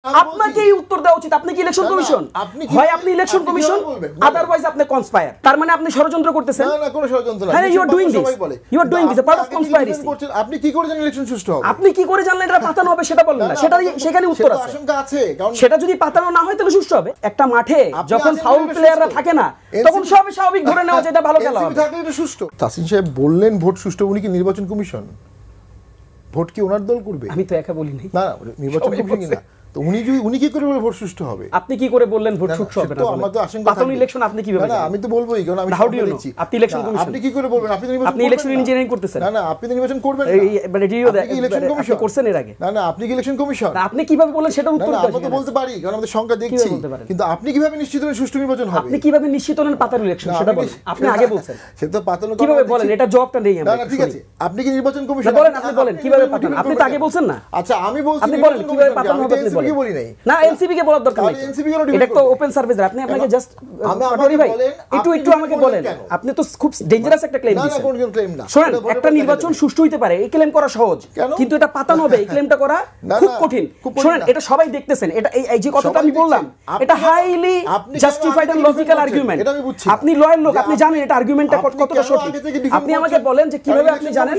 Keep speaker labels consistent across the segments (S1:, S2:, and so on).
S1: আপনাকেই উত্তর দেওয়া উচিত। আপনি কি ইলেকশন কমিশন? হয় আপনি ইলেকশন কমিশন, আদারওয়াইজ আপনি কনস্পায়ার। তার মানে আপনি ষড়যন্ত্র করতেছেন।
S2: না না, কোনো ষড়যন্ত্র না।
S1: হ্যাঁ, you are doing this, you are doing this, part of conspiracy.
S2: আপনি কি করে জানেন ইলেকশন সুষ্ঠু হবে?
S1: আপনি কি করে জানলেন এটা পাতানো হবে সেটা বললেন না। সেটা সেখানে উত্তর আছে,
S2: আশঙ্কা আছে। কারণ
S1: সেটা যদি পাতানো না হয় তাহলে সুষ্ঠু হবে। একটা মাঠে যখন ফাউল প্লেয়াররা থাকে না তখন সবই স্বাভাবিক ধরে নেওয়া যায় এটা ভালো খেলা হবে।
S2: থাকলে এটা সুষ্ঠু। তাসিন সাহেব বললেন ভোট সুষ্ঠু। উনি কি নির্বাচন কমিশন? ভোট কি ওনার দল করবে?
S1: আমি তো একা বলি নাই।
S2: না, নির্বাচন কমিশন না। তো উনি কি করে ভোট সুষ্ঠু হবে?
S1: আপনি কি করে বললেন ভোট সুষ্ঠু হবে না?
S2: তো আমার তো আশঙ্কা
S1: পাতানো ইলেকশন আপনি কিভাবে জানেন?
S2: না, আমি তো বলবোই, কারণ আমি
S1: দেখছি আপনি ইলেকশন কমিশন।
S2: আপনি কি করে বলবেন? আপনি তো নির্বাচন,
S1: আপনি ইলেকশন ইঞ্জিনিয়ারিং করতেছেন।
S2: না না, আপনি তো নির্বাচন করবেন না।
S1: মানে ডিও
S2: আপনি ইলেকশন কমিশন
S1: করছেন এর আগে।
S2: না না, আপনি কি ইলেকশন কমিশন?
S1: না, আপনি কিভাবে বলেন সেটা উত্তর
S2: দিতে আমরা তো বলতে পারি, কারণ আমাদের সংখ্যা দেখছি। কিন্তু আপনি কিভাবে নিশ্চিত হন সুষ্ঠু নির্বাচন হবে?
S1: আপনি কিভাবে নিশ্চিত হন পাতানো ইলেকশন সেটা বলেন। আপনি আগে বলছেন
S2: সেটা তো পাতানো
S1: কিভাবে বলেন, এটা জবাবটা নেই আমরা।
S2: না না, ঠিক আছে, আপনি কি নির্বাচন কমিশন
S1: বলেন, আপনি বলেন কিভাবে পাতানো। আপনি তো আগে বলছেন না।
S2: আচ্ছা, আমি বলছি
S1: আপনি বলেন কিভাবে পাতানো হবে। আপনি
S2: কি বলি নাই?
S1: না, এনসিপি কে বলার দরকার নেই। এটা তো ওপেন সার্ভিস। আপনি আপনাকে জাস্ট পাটোয়ারি ভাই একটু আমাকে বলেন। আপনি তো খুব ডেঞ্জারাস একটা ক্লেম দিয়েছেন।
S2: না না, কোন ক্লেম না।
S1: শুনুন, একটা নির্বাচন সুষ্ঠু হইতে পারে এই ক্লেম করা সহজ, কিন্তু এটা পাতানো হবে এই ক্লেমটা করা খুব কঠিন। শুনুন, এটা সবাই দেখতেছেন। এটা এই যে কথাটা আমি বললাম এটা highly justified and logical argument. আপনি লয়ার লোক, আপনি জানেন এটা আর্গুমেন্টটা কতটা সঠিক। আপনি আমাকে বলেন যে কিভাবে আপনি জানেন।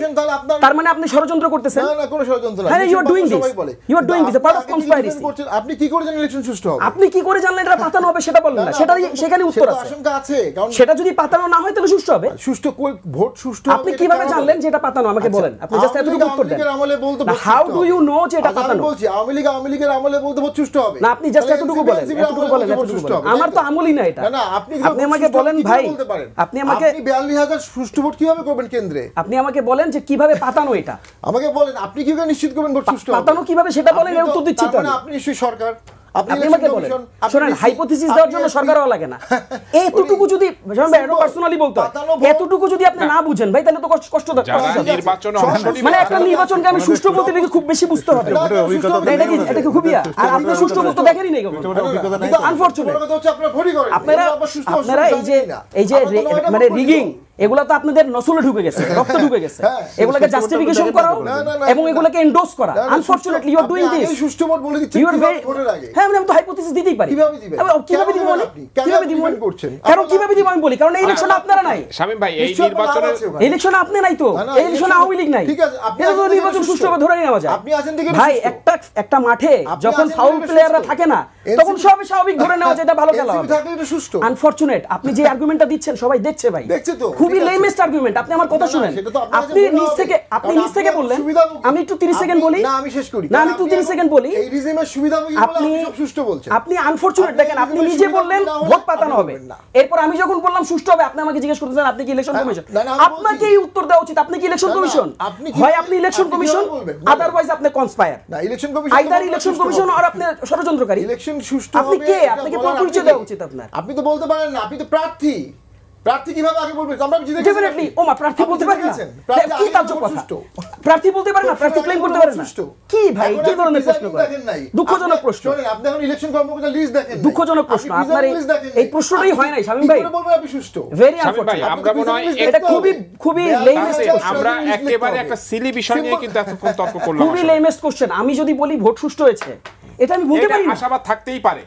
S1: তার মানে আপনি ষড়যন্ত্র করতেছেন।
S2: না না, কোনো ষড়যন্ত্র না।
S1: হ্যাঁ, you are doing this, you are doing this, part of conspiracy.
S2: আপনি কি করে জানেন ইলেকশন সুষ্ঠু হবে?
S1: আপনি কি করে জানলেন এটা পাতানো হবে সেটা বললেন না। সেটা সেখানে উত্তর আছে,
S2: আশঙ্কা আছে। কারণ
S1: সেটা যদি পাতানো না হয় তাহলে সুষ্ঠু হবে।
S2: সুষ্ঠু ভোট সুষ্ঠু হবে।
S1: আপনি কিভাবে জানলেন যে এটা পাতানো? আমাকে বলেন। আপনি জাস্ট এতটুকু উত্তর দেন।
S2: আমলে বলতে
S1: হাউ ডু ইউ নো যে এটা পাতানো?
S2: আমি বলছি আওয়ামী লীগের আমলে বলতে ভোট সুষ্ঠু হবে
S1: না। আপনি জাস্ট এতটুকু বলেন, এতটুকু বলেন। আমার তো আমলই না এটা।
S2: না, আপনি
S1: আমাকে বলেন ভাই, আপনি আমাকে
S2: ৪২,০০০ সুষ্ঠু ভোট কিভাবে করবেন কেন্দ্রে?
S1: আপনি আমাকে বলেন যে কিভাবে পাতানো এটা।
S2: আমাকে বলেন আপনি কিভাবে নিশ্চিত করবেন ভোট সুষ্ঠু হবে?
S1: পাতানো কিভাবে সেটা বলেন, এর উত্তর দিচ্ছি তো
S2: মানে আপনি নিশ্চয়ই সরকার।
S1: আপনি আমাকে বলেন, শুনেন, হাইপোথিসিস দেওয়ার জন্য সরকারও লাগে না। এতটুকু যদি পার্সোনালি বলতে হয়, এতটুকু যদি আপনি না বুঝেন ভাই তাহলে তো কষ্ট মানে একটা নির্বাচনকে আমি সুষ্ঠু বলতে গেলে খুব বেশি বুঝতে হবে। এটা কি খুবই, আর আপনি সুষ্ঠু বলতে দেখেনই নাই। আনফরচুনেট আপনারা এই যে মানে রিগিং, এগুলা তো আপনাদের নসলে ঢুকে গেছে, রক্তে ঢুকে গেছে। এগুলাকে জাস্টিফিকেশন করা এবং এগুলাকে এন্ডোর্স করা। Unfortunately you are doing this.
S2: সুষ্ঠু ভোট বলে দিচ্ছেন ভোটের আগে।
S1: হ্যাঁ, আমি তো হাইপোথিসিস দিতেই পারি।
S2: কিভাবে দিবেন?
S1: কিভাবে দিব মানে কিভাবে দিব
S2: করছেন?
S1: কারণ কিভাবে দিব আমি বলি, কারণ এই ইলেকশন আপনারা নাই।
S3: শামীম ভাই, এই নির্বাচনের
S1: ইলেকশন আপনি নাই তো, এই ইলেকশন আওয়ামী লীগ নাই।
S2: ঠিক আছে, আপনি
S1: এটা তো নির্বাচন সুষ্ঠুভাবে ধরে নেওয়া যায়।
S2: আপনি আছেন দেখে
S1: ভাই একটা মাঠে যখন ফাউল প্লেয়াররা থাকে না তখন সবই স্বাভাবিক ধরে নেওয়া যায় এটা ভালো খেলা হবে। আনফরচুনেট আপনি যে আর্গুমেন্টটা দিচ্ছেন সবাই দেখছে ভাই,
S2: দেখছে তো,
S1: খুবই লেমেস্ট আর্গুমেন্ট। আপনি আমার কথা শুনেন। আপনি নিজ থেকে বললেন। আমি একটু 30 সেকেন্ড বলি।
S2: না, আমি শেষ করি।
S1: না, আমি একটু 30 সেকেন্ড বলি।
S2: এই রিজিমের সুবিধাভোগী বলে আপনি সব সুষ্ঠু বলছেন।
S1: আপনি আনফরচুনেট দেখেন, আপনি নিজে বললেন ভোট পাতানো হবে। এরপর আমি যখন বললাম সুষ্ঠু হবে আপনি আমাকে জিজ্ঞেস করতেছেন আপনি কি ইলেকশন কমিশন? আপনাকেই উত্তর দেওয়া উচিত। আপনি কি ইলেকশন কমিশন? হয় আপনি ইলেকশন কমিশন, আদারওয়াইজ আপনি কনস্পায়ার।
S2: না, election commission
S1: either election commission আর আপনি ষড়যন্ত্রকারী।
S2: ইলেকশন সুষ্ঠু
S1: আপনি
S2: হবে।
S1: কে? আপনাকে পরিচয় দেওয়া উচিত আপনার।
S2: আপনি তো বলতে পারেন না, আপনি তো প্রার্থী। প্রার্থী কিভাবে আগে বলবেন? আমরা জিতে গেছি।
S1: ডেফিনেটলি ওমা প্রার্থী বলতে পারেন না। কি তাজ্জব কথা? প্রার্থী বলতে পারেন না, প্রার্থী ক্লেম করতে পারেন না। কি ভাই, কি ধরনের প্রশ্ন করেন? দুঃখজনক প্রশ্ন।
S2: শুনুন, আপনি এখন ইলেকশন কর্মকর্তার লিস্ট দেখেন।
S1: দুঃখজনক প্রশ্ন। আপনার এই প্রশ্নটাই হয় নাই শামীম ভাই।
S2: কি করে বলবেন আপনি সুষ্ঠু?
S1: ভেরি
S3: শামীম ভাই, আমরা মনে হয়
S1: এটা খুবই লেমেস্ট কোশ্চেন।
S3: আমরা একেবারে একটা সিলি বিষয় নিয়ে কিন্তু এতক্ষণ তর্ক করলাম।
S1: খুবই লেমেস্ট কোশ্চেন। আমি যদি বলি ভোট সুষ্ঠু হয়েছে, এটা আমি বলতে পারি না।
S3: আশাবাদ থাকতেই পারে।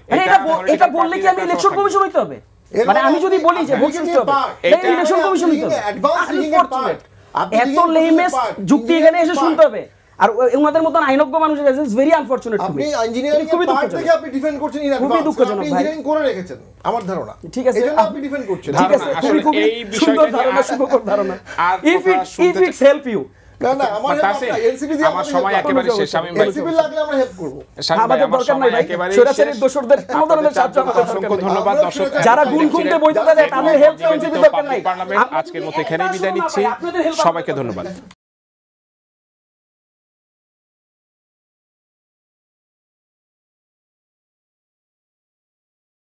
S1: এটা বললে কি আমি ইলেকশন কমিশন হইতে হবে? মানে আমি যদি বলি যে ভোট সুষ্ঠু হবে, এটা ইলেকশন কমিশন হইতে হবে। এত লেমেস্ট যুক্তি এখানে এসে শুনতে হবে। আর ওনাদের মতন আইনজ্ঞ মানুষ ইজ ভেরি আনফরচুনেট।
S2: আপনি ইঞ্জিনিয়ারিং এর পার্ট থেকে আপনি ডিফেন্ড করছেন ইন অ্যাডভান্স।
S1: খুবই দুঃখজনক ভাই।
S2: ইঞ্জিনিয়ারিং করে রেখেছেন আমার ধারণা।
S1: ঠিক আছে,
S2: এজন্য আপনি ডিফেন্ড করছেন।
S1: ঠিক আছে, খুবই
S3: এই
S1: সুন্দর
S3: বিষয়টা
S1: ধারণা, সুন্দর ধারণা। If it's help you.
S2: না না, আমার
S3: সময় একেবারে শেষ। শামীম ভাই,
S2: এনসিপি লাগলে আমরা হেল্প করব।
S1: আমাদের দরকার নাই ভাই। সরাসরি দোষরদের কোনো ধরনের সাহায্য আমাদের
S3: অসংখ্য ধন্যবাদ দর্শক।
S1: যারা গুণ গুনতে বইতে দেয় তাদের হেল্প এনসিপি দরকার নাই।
S3: আজকের মতো এখানেই বিদায় নিচ্ছি। সবাইকে ধন্যবাদ।